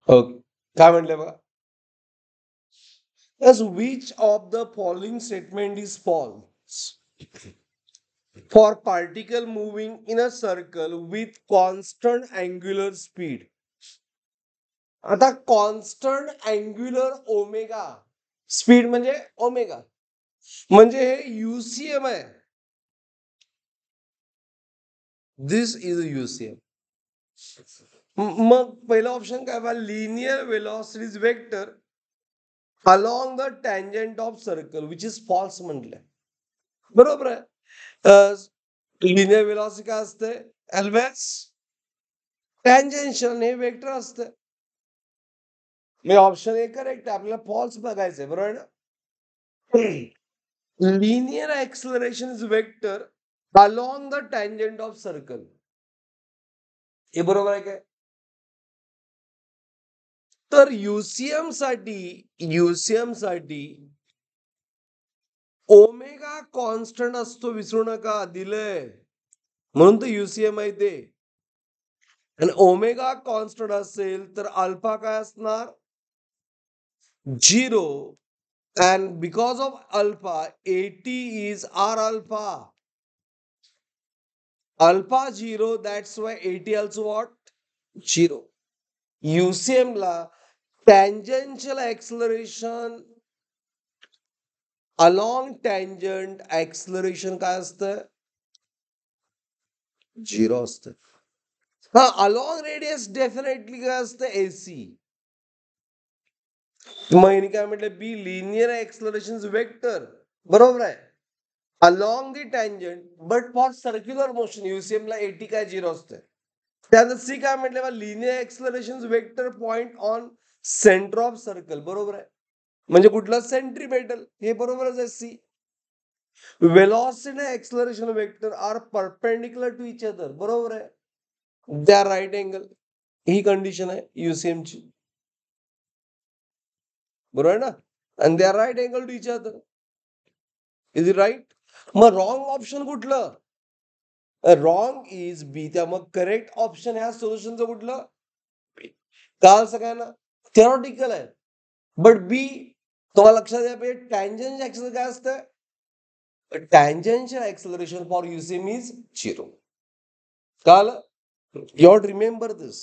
Okay. काय म्हटलंय बघा? As which of the following statement is false? For particle moving in a circle with constant angular speed. आता constant angular omega speed म्हणजे omega, म्हणजे हे UCM आहे. This is UCM. मग पहिला ऑप्शन काय बा? Linear velocities vector along the tangent of circle which is false म्हटलंय. बरोबर आहे. लिनियर वेलॉसिटी काय असते? ऑलवेज टँजेन्शियल हे वेक्टर असते. मी ऑप्शन ए करेक्ट आहे, आपल्याला फॉल्स बघायचंय. बरोबर ना? Linear acceleration is vector along the tangent of circle. हे बरोबर आहे काय? तर युसीएम साठी ओमेगा कॉन्स्टंट असतो, विसरू नका, दिलंय म्हणून तर युसीएम आहे ते. आणि ओमेगा कॉन्स्टंट असेल तर अल्फा काय असणार? 0. And because of alpha, AT is R alpha. Alpha 0, that's why AT also what? 0. UCM ला tangential acceleration along tangent acceleration काय असतं? 0 असतं. हा, along radius definitely काय असतं? AC. मग हिने काय म्हटलं? B linear acceleration vector. बरोबर आहे. Along the tangent but for circular motion UCM ला 80 काय 0 असते. त्यानंतर सी काय म्हटलं बा? Linear acceleration vector point on centre of circle. बरोबर आहे. म्हणजे कुठलं? सेंट्रीपेटल. हे बरोबरच आहे C. Velocity acceleration vector are perpendicular to each other. बरोबर आहे. They are right angle. ही कंडिशन आहे युसीएम ची. बरोबर आहे ना? आणि they are right angle to each other. Is it right? मग रॉंग ऑप्शन कुठलं? Wrong is B. त्या मग करेक्ट ऑप्शन ह्या सोल्युशनचं कुठलं? काल सगळ्यांना थिअरॉटिकल आहे, बट बी तुम्हाला लक्षात द्या पाहिजे. टँजन्शियल ऍक्सिलरेशन काय असतं? Tangential acceleration for UCM is 0. Call you have to remember this.